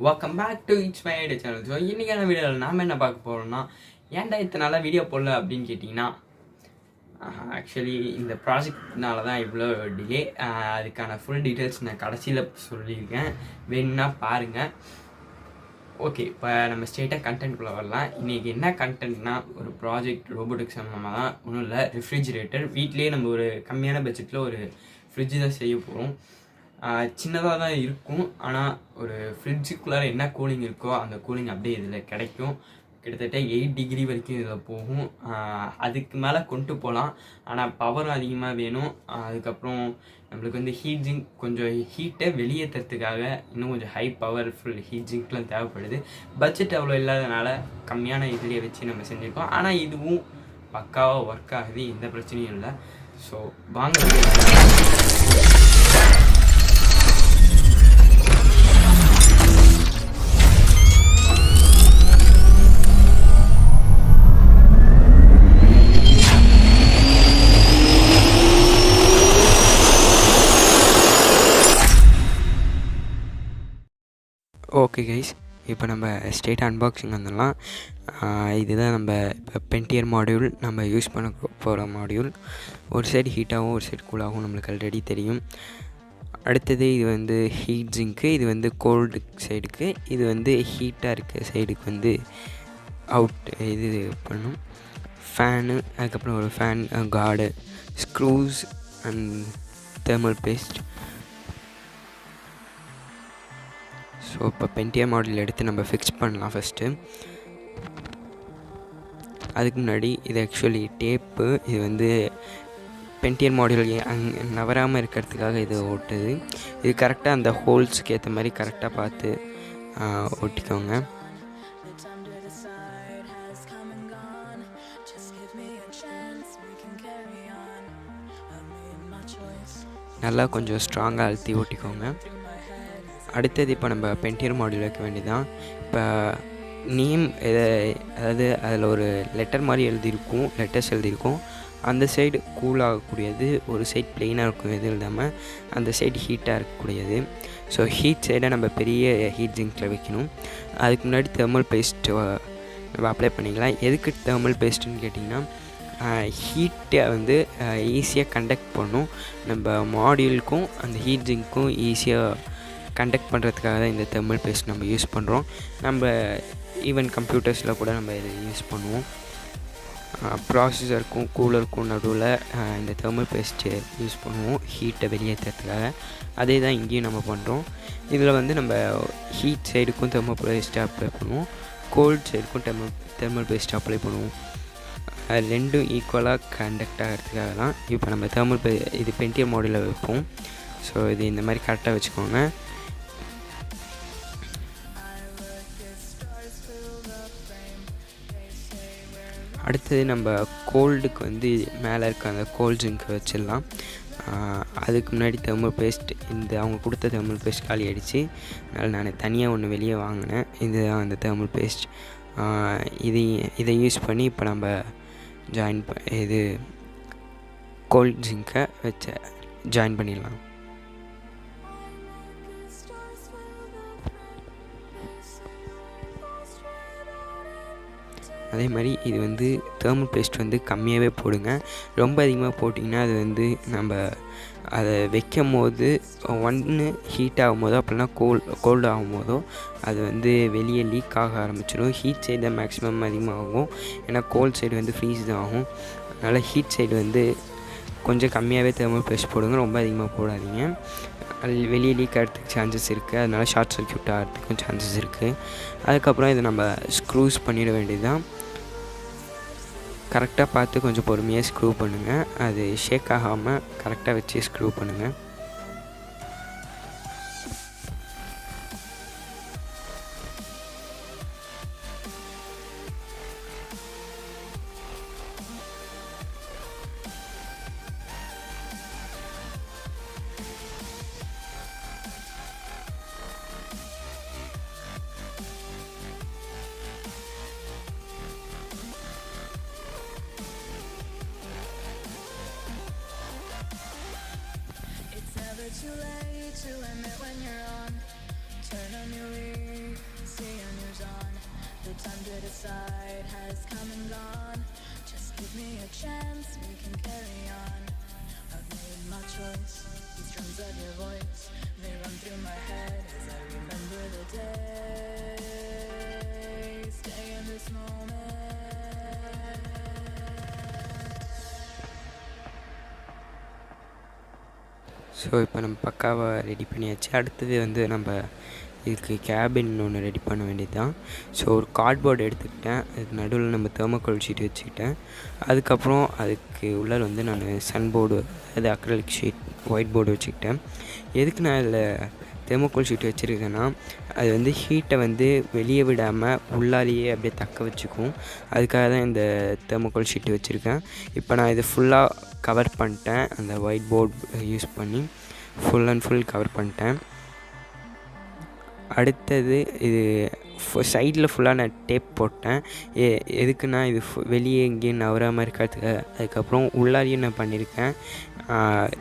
Welcome back to it's my idea channel. So இன்றைக்கான வீடியோவில் நாம் என்ன பார்க்க போகிறோம்னா, ஏன்டா இத்தனை நாளாக வீடியோ போடல அப்படின்னு கேட்டிங்கன்னா, ஆக்சுவலி இந்த ப்ராஜெக்ட்னால தான் இவ்வளோ டிலே. அதுக்கான ஃபுல் டீட்டெயில்ஸ் நான் கடைசியில் சொல்லியிருக்கேன், வேணும்னா பாருங்கள். ஓகே, இப்போ நம்ம ஸ்ட்ரெயிட்டாக கண்டென்ட்குள்ளே வரலாம். இன்றைக்கி என்ன கண்டென்ட்னா, ஒரு ப்ராஜெக்ட் ரோபோட்டிக்ஸ் சம்மந்தமாக தான். ஒன்றும் இல்லை, ரெஃப்ரிஜிரேட்டர். வீட்லேயே நம்ம ஒரு கம்மியான பட்ஜெட்டில் ஒரு ஃப்ரிட்ஜு தான் செய்ய போகிறோம். சின்னதாக தான் இருக்கும், ஆனால் ஒரு ஃப்ரிட்ஜுக்குள்ளார என்ன கூலிங் இருக்கோ அந்த கூலிங் அப்படியே இதில் கிடைக்கும். கிட்டத்தட்ட 8 டிகிரி வரைக்கும் இதில் போகும். அதுக்கு மேலே கொண்டு போகலாம், ஆனால் பவரும் அதிகமாக வேணும். அதுக்கப்புறம் நம்மளுக்கு வந்து ஹீட்ஜிங், கொஞ்சம் ஹீட்டை வெளியேற்றுறதுக்காக இன்னும் கொஞ்சம் ஹை பவர்ஃபுல் ஹீட்ஜிங்க்லாம் தேவைப்படுது. பட்ஜெட் அவ்வளோ இல்லாதனால கம்மியான இதுலேயே வச்சு நம்ம செஞ்சுருக்கோம். ஆனால் இதுவும் பக்காவாக ஒர்க் ஆகுது, எந்த பிரச்சனையும் இல்லை. ஸோ வாங்க. ஓகே கைஸ், இப்போ நம்ம ஸ்ட்ரெயிட் அன்பாக்சிங் வந்துடலாம். இதுதான் நம்ம இப்போ பென்டியர் மாடியூல் நம்ம யூஸ் பண்ண போகிற மாடியூல். ஒரு சைடு ஹீட்டாகவும் ஒரு சைடு கூலாகவும் நம்மளுக்கு ஆல்ரெடி தெரியும். அடுத்தது இது வந்து ஹீட் ஜிங்க்கு, இது வந்து கோல்டு சைடுக்கு, இது வந்து ஹீட்டாக இருக்க சைடுக்கு வந்து அவுட் இது பண்ணும். ஃபேனு, அதுக்கப்புறம் ஒரு fan card, screws and thermal paste. So இப்போ பென்டியர் மாடல் எடுத்து நம்ம ஃபிக்ஸ் பண்ணலாம் ஃபஸ்ட்டு. அதுக்கு முன்னாடி இது ஆக்சுவலி டேப்பு. இது வந்து பென்டியர் மாடல் நவராமல் இருக்கிறதுக்காக இது ஓட்டுது. இது கரெக்டாக அந்த ஹோல்ஸுக்கு ஏற்ற மாதிரி கரெக்டாக பார்த்து ஒட்டிக்கோங்க. நல்லா கொஞ்சம் ஸ்ட்ராங்காக அழுத்தி ஓட்டிக்கோங்க. அடுத்தது இப்போ நம்ம பென்டியர் மாடியூல் வைக்க வேண்டியதான். இப்போ நேம் அதாவது அதில் ஒரு லெட்டர் மாதிரி லெட்டர்ஸ் எழுதியிருக்கும். அந்த சைடு கூலாகக்கூடியது, ஒரு சைடு ப்ளெயினாக இருக்கும், எது இல்லாமல் அந்த சைடு ஹீட்டாக இருக்கக்கூடியது. ஸோ ஹீட் சைடை நம்ம பெரிய ஹீட் ஜிங்கில் வைக்கணும். அதுக்கு முன்னாடி தெர்மல் பேஸ்ட் நம்ம அப்ளை பண்ணிக்கலாம். எதுக்கு தெர்மல் பேஸ்ட்டுன்னு கேட்டிங்கன்னா, ஹீட்டை வந்து ஈஸியாக கண்டக்ட் பண்ணும். நம்ம மாடியூலுக்கும் அந்த ஹீட் ஜிங்க்கும் ஈஸியாக கண்டக்ட் பண்ணுறதுக்காக தான் இந்த தெர்மல் பேஸ்ட் நம்ம யூஸ் பண்ணுறோம். நம்ம ஈவன் கம்ப்யூட்டர்ஸில் கூட நம்ம இதை யூஸ் பண்ணுவோம். ப்ராசஸருக்கும் கூலருக்கும் நடுவில் இந்த தெர்மல் பேஸ்ட்டு யூஸ் பண்ணுவோம் ஹீட்டை வெளியேற்றுறதுக்காக. அதே தான் இங்கேயும் நம்ம பண்ணுறோம். இதில் வந்து நம்ம ஹீட் சைடுக்கும் தெர்மல் பேஸ்ட்டு அப்ளை பண்ணுவோம், கோல்ட் சைடுக்கும் தெர்மல் பேஸ்ட்டு அப்ளை பண்ணுவோம். அது ரெண்டும் ஈக்குவலாக கண்டக்ட் ஆகிறதுக்காக தான் இப்போ நம்ம இது பென்டியர் மாடியூலில் வைப்போம். ஸோ இது இந்த மாதிரி கரெக்டாக வச்சுக்கோங்க. அடுத்தது நம்ம கோல்டுக்கு வந்து மேலே இருக்க அந்த கோல்ட் ஜிங்க்கு வச்சிடலாம். அதுக்கு முன்னாடி தெர்மல் பேஸ்ட், இந்த அவங்க கொடுத்த தெர்மல் பேஸ்ட் காலி ஆகிடுச்சு, அதனால் நான் தனியாக ஒன்று வெளியே வாங்கினேன். இதுதான் அந்த தெர்மல் பேஸ்ட். இதை யூஸ் பண்ணி இப்போ நம்ம இது கோல்ட் ஜிங்கை ஜாயின் பண்ணிடலாம். அதே மாதிரி இது வந்து தெர்மல் பேஸ்ட் வந்து கம்மியாகவே போடுங்க. ரொம்ப அதிகமாக போட்டிங்கன்னா அது வந்து நம்ம அதை வைக்கும் போது ஒன்று ஹீட் ஆகும் போதோ அப்படின்னா கோல்டு ஆகும் போதோ அது வந்து வெளியே லீக் ஆக ஆரம்பிச்சிடும். ஹீட் சைடு தான் மேக்ஸிமம் அதிகமாகும், ஏன்னா கோல்ட் சைடு வந்து ஃப்ரீஸ் தான் ஆகும். அதனால் ஹீட் சைடு வந்து கொஞ்சம் கம்மியாகவே தெர்மல் பேஸ்ட் போடுங்க, ரொம்ப அதிகமாக போடாதீங்க. அது வெளியே லீக் ஆகிறதுக்கு சான்சஸ் இருக்குது, அதனால் ஷார்ட் சர்க்யூட் ஆகிறதுக்கும் சான்சஸ் இருக்குது. அதுக்கப்புறம் இதை நம்ம ஸ்க்ரூஸ் பண்ணிட வேண்டியது தான். கரெக்டாக பார்த்து கொஞ்சம் பொறுமையாக ஸ்க்ரூ பண்ணுங்கள், அது ஷேக் ஆகாமல் கரெக்டாக வச்சு ஸ்க்ரூ பண்ணுங்கள். Too late to admit when you're on Turn a new leaf, see a new dawn. The time to decide has come and gone. Just give me a chance, we can carry on. I've made my choice, these drums of your voice, they run through my head as I remember the day. Stay in this moment. So இப்போ நம்ம பக்காவாக ready பண்ணியாச்சு. அடுத்தது வந்து நம்ம இதுக்கு cabin ஒன்று ready பண்ண வேண்டியது தான். ஸோ ஒரு கார்ட்போர்டு எடுத்துக்கிட்டேன், அதுக்கு நடுவில் நம்ம தெர்மோகோல் ஷீட் வச்சுக்கிட்டேன். அதுக்கப்புறம் அதுக்கு உள்ளே வந்து நான் சன் போர்டு, அதாவது அக்ரலிக் ஷீட், ஒயிட் போர்டு வச்சுக்கிட்டேன். எதுக்கு நான் இதில் தெர்மோகோல் ஷீட் வச்சுருக்கேன்னா, அது வந்து ஹீட்டை வந்து வெளியே விடாமல் உள்ளாலேயே அப்படியே தக்க வச்சுக்கும். அதுக்காக தான் இந்த தெர்மோகோல் ஷீட்டு வச்சுருக்கேன். இப்போ நான் இது ஃபுல்லாக கவர் பண்ணிட்டேன், அந்த ஒயிட் போர்டு யூஸ் பண்ணி ஃபுல் அண்ட் ஃபுல் கவர் பண்ணிட்டேன். அடுத்தது இது சைடில் ஃபுல்லாக நான் டேப் போட்டேன். எதுக்குன்னா இது வெளியே எங்கேயும் நவராமல் இருக்கிறதுக்கு. அதுக்கப்புறம் உள்ளாரையும் நான் பண்ணியிருக்கேன்,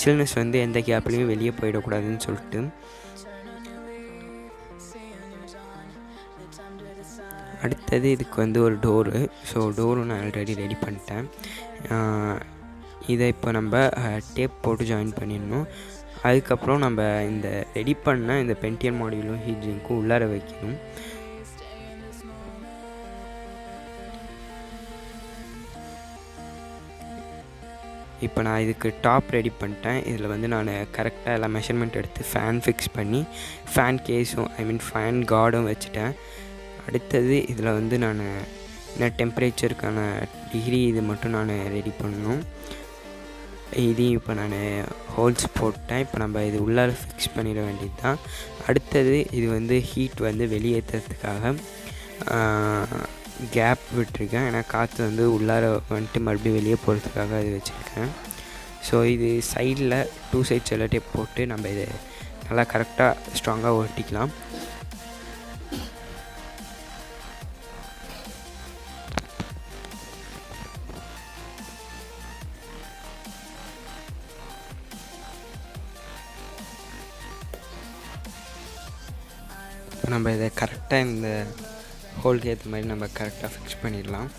சில்னஸ் வந்து எந்த கேப்லேயும் வெளியே போயிடக்கூடாதுன்னு சொல்லிட்டு. அடுத்தது இதுக்கு வந்து ஒரு டோரு. ஸோ டோரும் நான் ஆல்ரெடி ரெடி பண்ணிட்டேன். இதை இப்போ நம்ம டேப் போட்டு ஜாயின் பண்ணிடணும். அதுக்கப்புறம் நம்ம இந்த ரெடி பண்ண இந்த பென்டியர் மாடியூலும் ஹீட் சிங்க்கும் உள்ளார வைக்கணும். இப்போ நான் இதுக்கு டாப் ரெடி பண்ணிட்டேன். இதில் வந்து நான் கரெக்டாக எல்லாம் மெஷர்மெண்ட் எடுத்து ஃபேன் ஃபிக்ஸ் பண்ணி ஃபேன் கேஸும் ஃபேன் கார்டும் வச்சுட்டேன். அடுத்தது இதில் வந்து நான் என்ன டெம்பரேச்சருக்கான டிகிரி இது மட்டும் நான் ரெடி பண்ணணும். இதையும் இப்போ நான் ஹோல்ஸ் போட்டேன். இப்போ நம்ம இது உள்ளார ஃபிக்ஸ் பண்ணிட வேண்டியது தான். அடுத்தது இது வந்து ஹீட் வந்து வெளியேற்றுறதுக்காக கேப் விட்டுருக்கேன். ஏன்னா காற்று வந்து உள்ளார வந்துட்டு மறுபடியும் வெளியே போகிறதுக்காக அது வச்சுருக்கேன். ஸோ இது சைடில் 2 சைட்ஸ் எல்லாம் டேப் போட்டு நம்ம இதை நல்லா கரெக்டாக ஸ்ட்ராங்காக ஒட்டிக்கலாம். இப்போ நம்ம இதை கரெக்டாக இந்த ஹோல்க்கு ஏற்ற மாதிரி நம்ம கரெக்டாக ஃபிக்ஸ் பண்ணிடலாம்.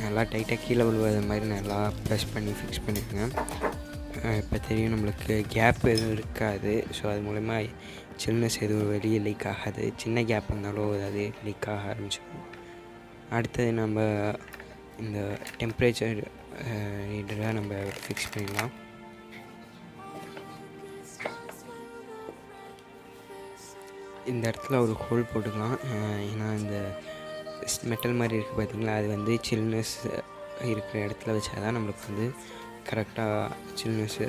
நல்லா டைட்டாக கீழே விழுவாத மாதிரி நல்லா ப்ரெஸ் பண்ணி ஃபிக்ஸ் பண்ணிடுங்க. இப்போ தெரியும் நம்மளுக்கு கேப் எதுவும் இருக்காது. ஸோ அது மூலமா சில்னஸ் எதுவும் வெளியே லீக் ஆகாது. சின்ன கேப் இருந்தாலும் அது லீக் ஆக ஆரம்பிச்சிடும். அடுத்தது நம்ம இந்த டெம்பரேச்சர் ரீடரை நம்ம ஃபிக்ஸ் பண்ணிடலாம். இந்த இடத்துல ஒரு ஹோல் போட்டுக்கலாம். ஏன்னா இந்த மெட்டல் மாதிரி இருக்குது பார்த்திங்களா, அது வந்து சில்னஸ் இருக்கிற இடத்துல வச்சா தான் நம்மளுக்கு வந்து கரெக்டாக சில்னஸ்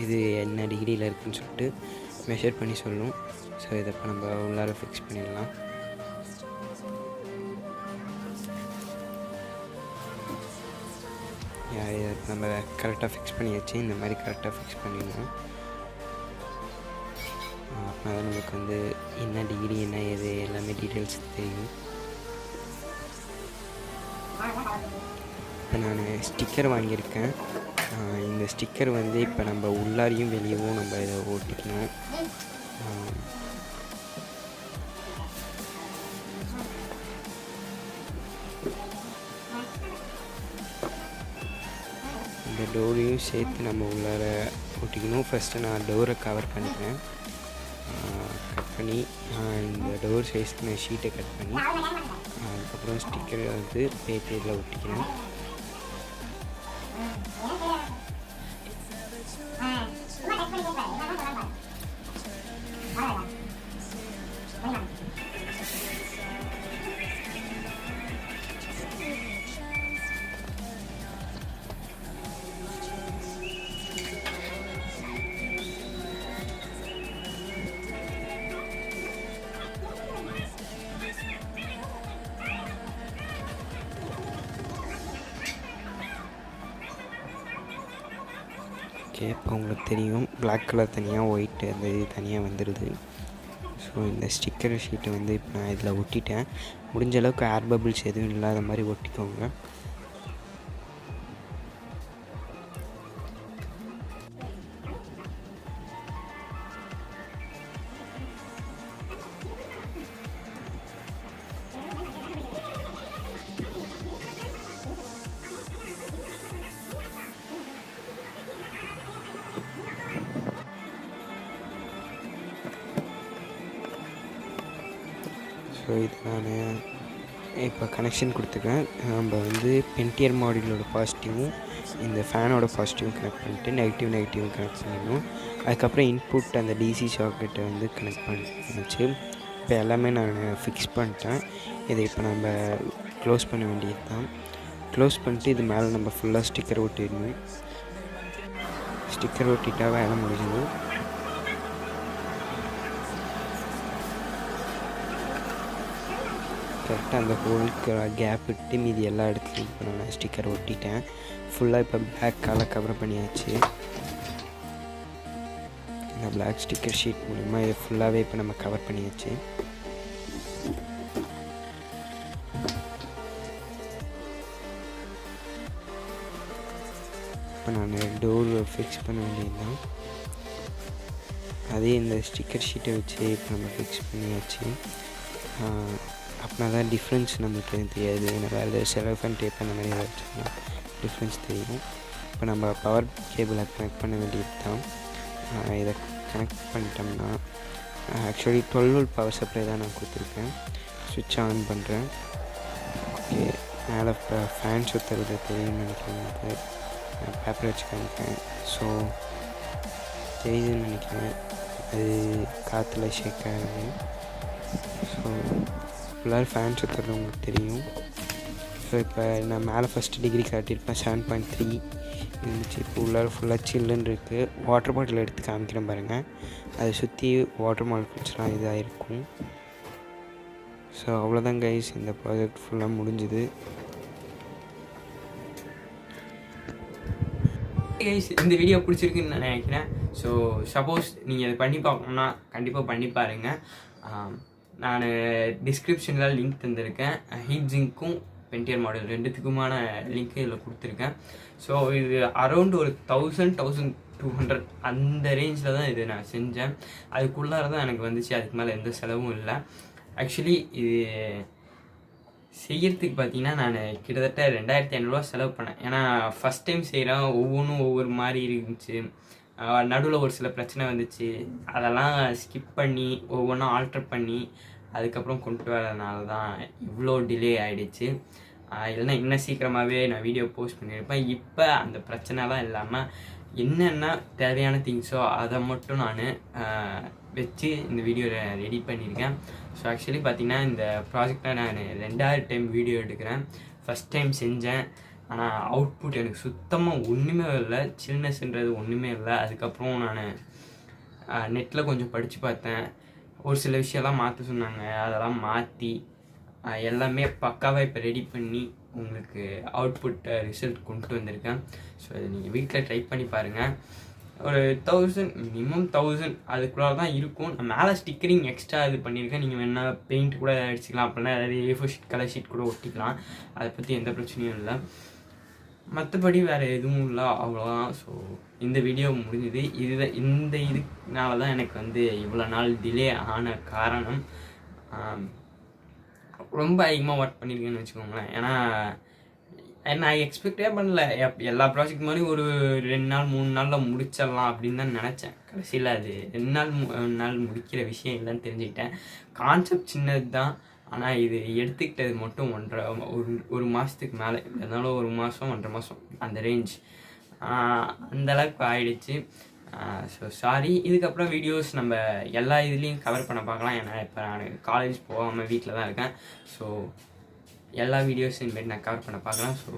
இது என்ன டிகிரியில் இருக்குதுன்னு சொல்லிட்டு மெஷர் பண்ணி சொல்லும். ஸோ இதை இப்போ நம்ம உள்ளார ஃபிக்ஸ் பண்ணிடலாம். இதை நம்ம கரெக்டாக ஃபிக்ஸ் பண்ணியாச்சு. இந்த மாதிரி கரெக்டாக ஃபிக்ஸ் பண்ணிடணும். அப்படின்னா தான் நமக்கு வந்து என்ன டிகிரி என்ன எது எல்லாமே டீட்டெயில்ஸ் தெரியும். இப்போ நான் ஸ்டிக்கர் வாங்கியிருக்கேன். இந்த ஸ்டிக்கர் வந்து இப்போ நம்ம உள்ளாரையும் வெளியவும் நம்ம இதை ஓட்டிக்கணும். இந்த டோரையும் சேர்த்து நம்ம உள்ளார ஓட்டிக்கணும். ஃபஸ்ட்டு நான் டோரை கவர் பண்ணிக்கிறேன். கட் பண்ணி இந்த டோர் சைஸ்க்கு நான் ஷீட்டை கட் பண்ணி அதுக்கப்புறம் ஸ்டிக்கரை வந்து பேப்பரில் ஒட்டிக்கிறேன். ஓகே, இப்போ உங்களுக்கு தெரியும் பிளாக் கலர் தனியாக, ஒயிட் அந்த இது தனியாக வந்துடுது. ஸோ இந்த ஸ்டிக்கர் ஷீட்டை வந்து இப்போ நான் இதில் ஒட்டிட்டேன். முடிஞ்ச அளவுக்கு ஏர் பபிள்ஸ் எதுவும் இல்லாத மாதிரி ஒட்டிக்கோங்க. இது நான் இப்போ கனெக்ஷன் கொடுத்துருக்கேன். நம்ம வந்து பென்டியர் மாடியூலோட பாசிட்டிவும் இந்த ஃபேனோட பாசிட்டிவும் கனெக்ட் பண்ணிட்டு நெகட்டிவும் கனெக்ட் பண்ணிடணும். அதுக்கப்புறம் இன்புட் அந்த டிசி சாக்கெட்டை வந்து கனெக்ட் பண்ணிச்சு. இப்போ எல்லாமே நான் ஃபிக்ஸ் பண்ணிட்டேன். இதை இப்போ நம்ம க்ளோஸ் பண்ண வேண்டியது தான். க்ளோஸ் பண்ணிட்டு இது மேலே நம்ம ஃபுல்லாக ஸ்டிக்கர் ஒட்டிடணும். ஸ்டிக்கர் ஒட்டிட்டா வேலை முடிஞ்சது. கரெக்டாக அந்த ஹோலுக்கு கேப் விட்டு மீதி எல்லா இடத்துலையும் இப்போ நான் ஸ்டிக்கர் ஒட்டிட்டேன். ஃபுல்லாக இப்போ பிளாக் கலர் கவர் பண்ணியாச்சு. இந்த பிளாக் ஸ்டிக்கர் ஷீட் மூலிமா ஃபுல்லாகவே இப்போ நம்ம கவர் பண்ணியாச்சு. இப்போ நான் டோர் ஃபிக்ஸ் பண்ண வேண்டியது தான். அதே இந்த ஸ்டிக்கர் ஷீட்டை வச்சு இப்போ நம்ம ஃபிக்ஸ் பண்ணியாச்சு. அப்படின்னா தான் டிஃப்ரென்ஸ் நம்மளுக்கு தெரியாது. ஏன்னா வேறு செலஃபன் டேப் அந்த மாதிரி ஏதாச்சும் டிஃப்ரென்ஸ் தெரியும். இப்போ நம்ம பவர் கேபிளை கனெக்ட் பண்ண வேண்டியது தான். இதை கனெக்ட் பண்ணிட்டோம்னா ஆக்சுவலி 12 volt பவர் சப்ளை தான் நான் கொடுத்துருக்கேன். சுவிட்ச் ஆன் பண்ணுறேன். ஓகே, மேலே ஃபேன் சுற்றுறது தெரியும்னு நினைக்கிறேன். பேப்பர் வச்சு காமிக்கிறேன். ஸோ தெரியுதுன்னு நினைக்கிறேன். அது காற்றுல ஷேக் ஆகுது. ஸோ ஃபுல்லாக ஃபேன் சுற்றுறது உங்களுக்கு தெரியும். ஸோ இப்போ நான் மேலே ஃபஸ்ட்டு டிகிரி காட்டியிருப்பேன் 7.3 இருந்துச்சு. இப்போ உள்ளார ஃபுல்லாக சில்லுன்னு இருக்குது. வாட்டர் பாட்டில் எடுத்து காமிக்கிறேன் பாருங்கள். அதை சுற்றி வாட்டர் மாலிகுல்ஸ்லாம் இதாக இருக்கும். ஸோ அவ்வளோதான் கைஸ், இந்த ப்ராஜெக்ட் ஃபுல்லாக முடிஞ்சுது. கைஸ், இந்த வீடியோ பிடிச்சிருக்குன்னு நான் நினைக்கிறேன். ஸோ சப்போஸ் நீங்கள் அதை பண்ணி பார்க்கணுன்னா கண்டிப்பாக பண்ணி பாருங்கள். நான் டிஸ்கிரிப்ஷனில் லிங்க் தந்திருக்கேன். ஹீட் ஜிங்க்கும் பென்டியர் மாடல் ரெண்டுத்துக்குமான லிங்க்கு இதில் கொடுத்துருக்கேன். ஸோ இது அரௌண்ட் ஒரு 1200 அந்த ரேஞ்சில் தான் இது நான் செஞ்சேன். அதுக்குள்ளார தான் எனக்கு வந்துச்சு. அதுக்கு மேலே எந்த செலவும் இல்லை. ஆக்சுவலி இது செய்யறதுக்கு பார்த்தீங்கன்னா நான் கிட்டத்தட்ட 2500 செலவு பண்ணேன். ஏன்னா ஃபஸ்ட் டைம் செய்கிறேன். ஒவ்வொன்றும் ஒவ்வொரு மாதிரி இருந்துச்சு. நடுவில் ஒரு சில பிரச்சனை வந்துச்சு. அதெல்லாம் ஸ்கிப் பண்ணி ஒவ்வொன்றும் ஆல்ட்ரு பண்ணி அதுக்கப்புறம் கொண்டு வரதுனால தான் இவ்வளோ டிலே ஆகிடுச்சு. இல்லைன்னா இன்னும் சீக்கிரமாகவே நான் வீடியோ போஸ்ட் பண்ணியிருப்பேன். இப்போ அந்த பிரச்சனைலாம் இல்லாமல் என்னென்ன தேவையான திங்ஸோ அதை மட்டும் நான் வச்சு இந்த வீடியோ ரெடி பண்ணியிருக்கேன். ஸோ ஆக்சுவலி பார்த்திங்கன்னா இந்த ப்ராஜெக்டை நான் 2வது டைம் வீடியோ எடுக்கிறேன். ஃபஸ்ட் டைம் செஞ்சேன். ஆனால் அவுட்புட் எனக்கு சுத்தமாக ஒன்றுமே இல்லை. சில்னஸ்ன்றது ஒன்றுமே இல்லை. அதுக்கப்புறம் நான் நெட்டில் கொஞ்சம் படித்து பார்த்தேன். ஒரு சில விஷயம்லாம் மாற்ற சொன்னாங்க. அதெல்லாம் மாற்றி எல்லாமே பக்காவாக இப்போ ரெடி பண்ணி உங்களுக்கு அவுட்புட் ரிசல்ட் கொண்டு வந்திருக்கேன். ஸோ அதை நீங்கள் வீட்டில் ட்ரை பண்ணி பாருங்கள். ஒரு 1000 மினிமம் 1000 அதுக்குள்ளே தான் இருக்கும். நான் மேலே ஸ்டிக்கரிங் எக்ஸ்ட்ரா இது பண்ணியிருக்கேன். நீங்கள் வேணால் பெயிண்ட் கூட அடிச்சிக்கலாம். அப்படின்னா ஏதாவது A4 ஷீட் கலர் ஷீட் கூட ஒட்டிக்கலாம். அதை பற்றி எந்த பிரச்சனையும் இல்லை. மற்றபடி வேறு எதுவும் இல்லை, அவ்வளோதான். ஸோ இந்த வீடியோ முடிஞ்சுது. இதுனால தான் எனக்கு வந்து இவ்வளோ நாள் டிலே ஆன காரணம். ரொம்ப அதிகமாக ஒர்க் பண்ணியிருக்கேன்னு வச்சுக்கோங்களேன். ஏன்னா நான் எக்ஸ்பெக்டே பண்ணல. எல்லா ப்ராஜெக்ட் மாதிரி ஒரு 2 நாள் 3 நாளில் முடிச்சிடலாம் அப்படின்னு தான் நினச்சேன். கடைசியில் அது 2 நாள் முடிக்கிற விஷயம் இல்லைன்னு தெரிஞ்சுக்கிட்டேன். கான்செப்ட் சின்னது தான். ஆனால் இது எடுத்துக்கிட்டது மட்டும் ஒரு மாதத்துக்கு மேலே, இருந்தாலும் 1 மாதம் 1.5 மாதம் அந்த ரேஞ்ச் அந்தளவுக்கு ஆயிடுச்சு. So sorry. இதுக்கப்புறம் வீடியோஸ் நம்ம எல்லா இதுலேயும் கவர் பண்ண பார்க்கலாம். ஏன்னா இப்போ நான் காலேஜ் போகாமல் வீட்டில் தான் இருக்கேன். ஸோ எல்லா வீடியோஸும் இனிமேல் நான் கவர் பண்ண பார்க்கலாம். So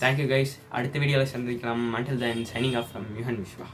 thank you guys. அடுத்த வீடியோவில் சந்திக்கலாம். until then signing off from யுஹன் Vishwa.